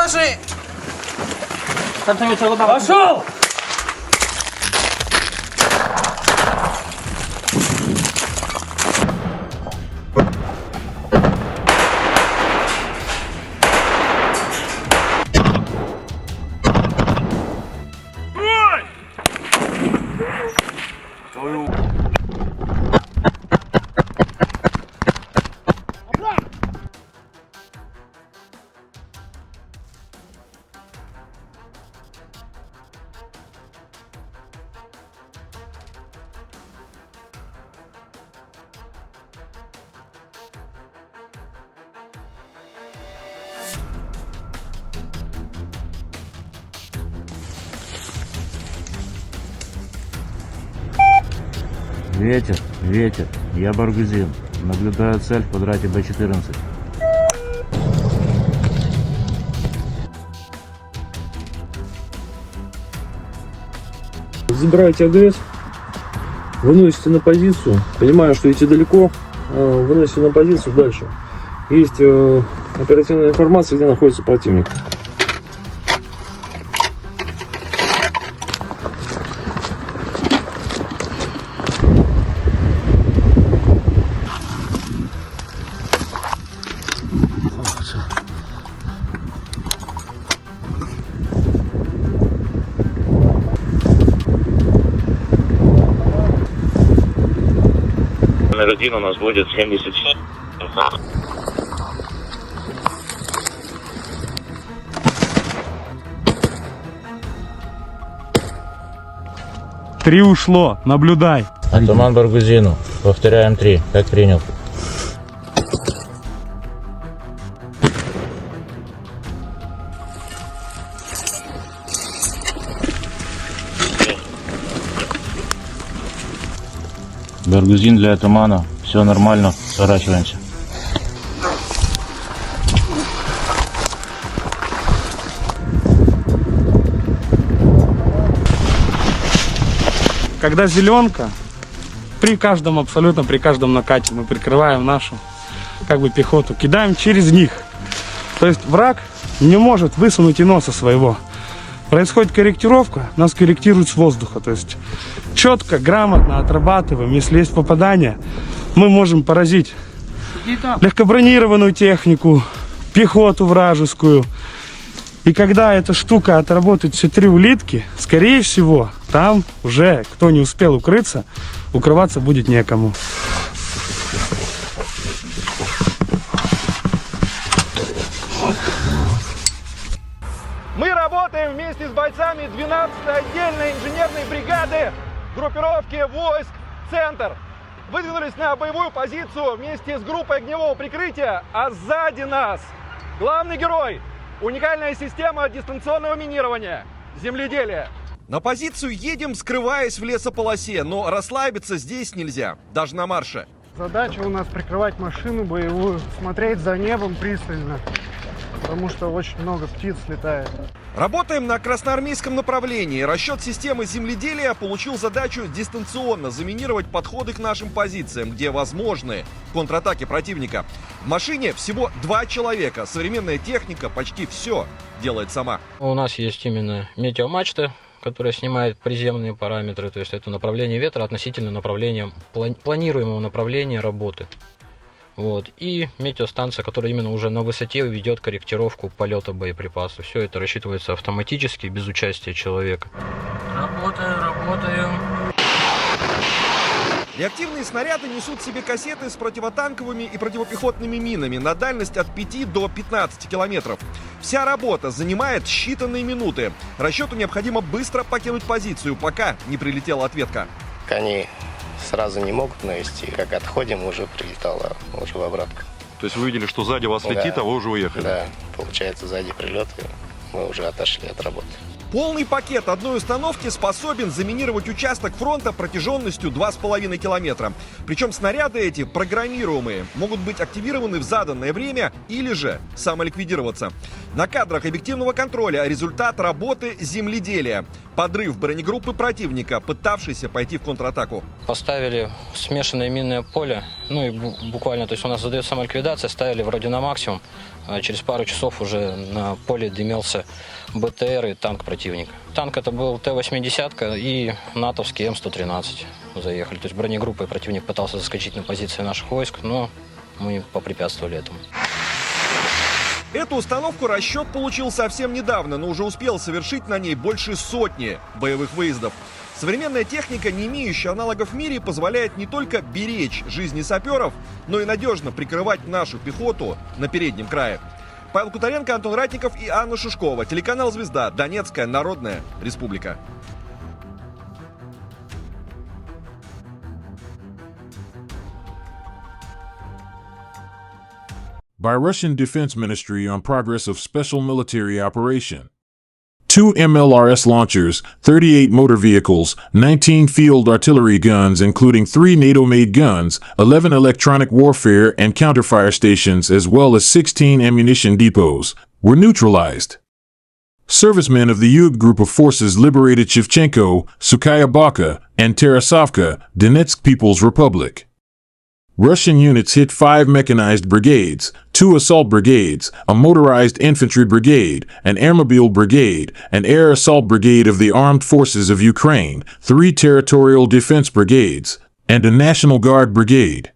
Наши! Пошел! Ветер, ветер, я Баргузин. Наблюдаю цель в квадрате Б14. Забираете АГС, выносите на позицию, понимаю, что идти далеко, выносите на позицию дальше. Есть оперативная информация, где находится противник. Номер 1 у нас будет 77. Три ушло, наблюдай. Туман Баргузину. Повторяем 3. Как принял. Баргузин для тумана. Все нормально. Сворачиваемся. Когда зеленка, абсолютно при каждом накате мы прикрываем нашу пехоту, кидаем через них. То есть враг не может высунуть и носа своего. Происходит корректировка, нас корректируют с воздуха. То есть четко, грамотно отрабатываем. Если есть попадание, мы можем поразить легкобронированную технику, пехоту вражескую. И когда эта штука отработает все 3 улитки, скорее всего, там уже, кто не успел укрыться, укрываться будет некому. Мы работаем вместе с бойцами 12-й отдельной инженерной бригады группировки войск «Центр». Выдвинулись на боевую позицию вместе с группой огневого прикрытия, а сзади нас главный герой – уникальная система дистанционного минирования земледелия. На позицию едем, скрываясь в лесополосе, но расслабиться здесь нельзя, даже на марше. Задача у нас прикрывать машину боевую, смотреть за небом пристально, потому что очень много птиц летает. Работаем на красноармейском направлении. Расчет системы земледелия получил задачу дистанционно заминировать подходы к нашим позициям, где возможны контратаки противника. В машине всего 2 человека. Современная техника почти все делает сама. У нас есть именно метеомачта, которая снимает приземные параметры, то есть это направление ветра относительно направления, планируемого направления работы. Вот. И метеостанция, которая именно уже на высоте ведет корректировку полета боеприпасов. Все это рассчитывается автоматически, без участия человека. Работаем. Реактивные снаряды несут в себе кассеты с противотанковыми и противопехотными минами на дальность от 5 до 15 километров. Вся работа занимает считанные минуты. Расчету необходимо быстро покинуть позицию, пока не прилетела ответка. Они сразу не могут навести. Как отходим, уже прилетало уже в обратку. То есть вы видели, что сзади вас летит, а вы уже уехали? Да, получается, сзади прилет, и мы уже отошли от работы. Полный пакет одной установки способен заминировать участок фронта протяженностью 2,5 километра. Причем снаряды эти программируемые, могут быть активированы в заданное время или же самоликвидироваться. На кадрах объективного контроля результат работы земледелия. Подрыв бронегруппы противника, пытавшейся пойти в контратаку. Поставили смешанное минное поле, ну и буквально, то есть у нас задает самоликвидация, ставили вроде на максимум, а через пару часов уже на поле дымился БТР и танк противника. Танк это был Т-80 и натовский М113 заехали. То есть бронегруппой противник пытался заскочить на позиции наших войск, но мы попрепятствовали этому. Эту установку расчет получил совсем недавно, но уже успел совершить на ней больше сотни боевых выездов. Современная техника, не имеющая аналогов в мире, позволяет не только беречь жизни саперов, но и надежно прикрывать нашу пехоту на переднем крае. Павел Кутаренко, Антон Ратников и Анна Шишкова. Телеканал «Звезда», Донецкая Народная Республика. By Russian Defense Ministry on progress of special military operation. 2 MLRS launchers, 38 motor vehicles, 19 field artillery guns including 3 NATO-made guns, 11 electronic warfare and counterfire stations as well as 16 ammunition depots, were neutralized. Servicemen of the Yug group of forces liberated Shevchenko, Sukaya Baka, and Tarasovka, Donetsk People's Republic. Russian units hit 5 mechanized brigades, 2 assault brigades, a motorized infantry brigade, an airmobile brigade, an air assault brigade of the Armed Forces of Ukraine, 3 territorial defense brigades, and a National Guard brigade.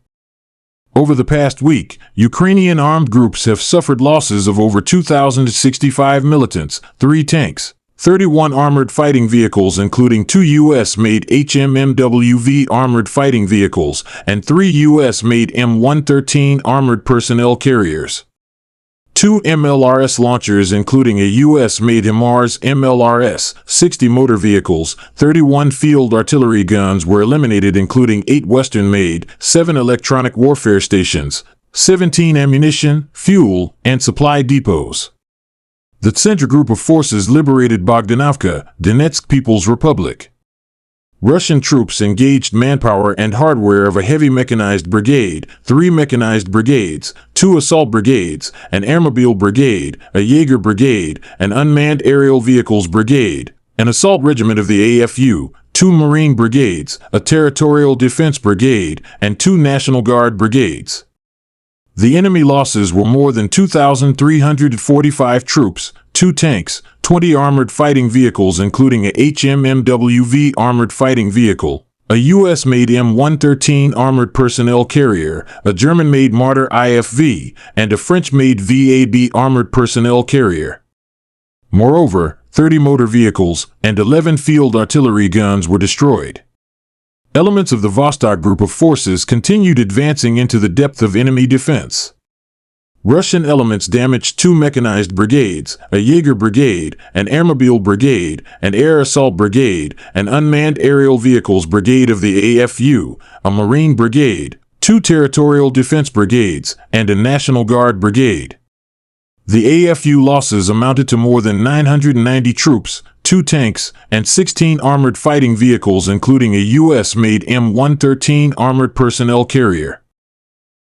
Over the past week, Ukrainian armed groups have suffered losses of over 2,065 militants, 3 tanks, 31 armored fighting vehicles including 2 U.S.-made HMMWV armored fighting vehicles and 3 U.S.-made M113 armored personnel carriers. 2 MLRS launchers including a U.S.-made HIMARS MLRS, 60 motor vehicles, 31 field artillery guns were eliminated including 8 Western-made, 7 electronic warfare stations, 17 ammunition, fuel, and supply depots. The Center Group of Forces liberated Bogdanovka, Donetsk People's Republic. Russian troops engaged manpower and hardware of a heavy mechanized brigade, 3 mechanized brigades, 2 assault brigades, an airmobile brigade, a Jaeger brigade, an unmanned aerial vehicles brigade, an assault regiment of the AFU, 2 Marine brigades, a territorial defense brigade, and 2 National Guard brigades. The enemy losses were more than 2,345 troops, 2 tanks, 20 armored fighting vehicles including a HMMWV armored fighting vehicle, a U.S.-made M113 armored personnel carrier, a German-made Marder IFV, and a French-made VAB armored personnel carrier. Moreover, 30 motor vehicles and 11 field artillery guns were destroyed. Elements of the Vostok group of forces continued advancing into the depth of enemy defense. Russian elements damaged 2 mechanized brigades, a Jaeger brigade, an airmobile brigade, an air assault brigade, an unmanned aerial vehicles brigade of the AFU, a Marine brigade, 2 territorial defense brigades, and a National Guard brigade. The AFU losses amounted to more than 990 troops, 2 tanks, and 16 armored fighting vehicles including a U.S.-made M113 armored personnel carrier.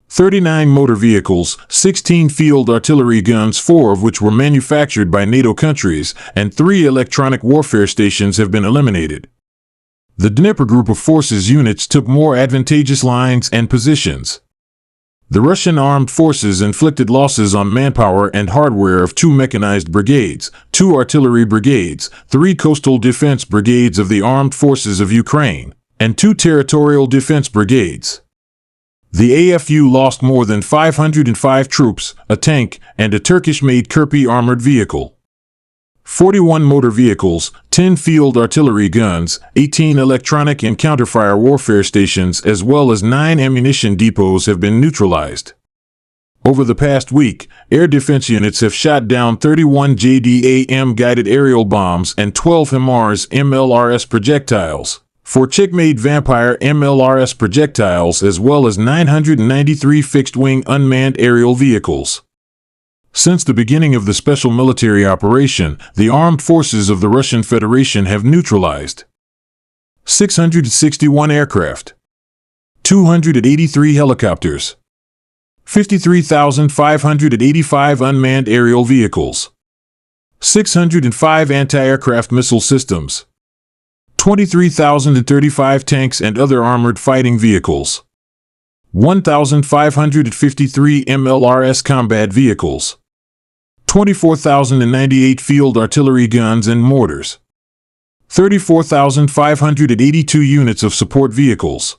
39 motor vehicles, 16 field artillery guns, 4 of which were manufactured by NATO countries, and 3 electronic warfare stations have been eliminated. The Dnieper group of forces units took more advantageous lines and positions. The Russian armed forces inflicted losses on manpower and hardware of 2 mechanized brigades, 2 artillery brigades, 3 coastal defense brigades of the Armed Forces of Ukraine, and 2 territorial defense brigades. The AFU lost more than 505 troops, a tank, and a Turkish-made Kirpi armored vehicle. 41 motor vehicles, 10 field artillery guns, 18 electronic and counterfire warfare stations as well as 9 ammunition depots have been neutralized. Over the past week, air defense units have shot down 31 JDAM guided aerial bombs and 12 HIMARS MLRS projectiles, 4 Czech-made Vampire MLRS projectiles as well as 993 fixed-wing unmanned aerial vehicles. Since the beginning of the special military operation, the armed forces of the Russian Federation have neutralized 661 aircraft, 283 helicopters, 53,585 unmanned aerial vehicles, 605 anti-aircraft missile systems, 23,035 tanks and other armored fighting vehicles, 1,553 MLRS combat vehicles, 24,098 field artillery guns and mortars, 34,582 units of support vehicles,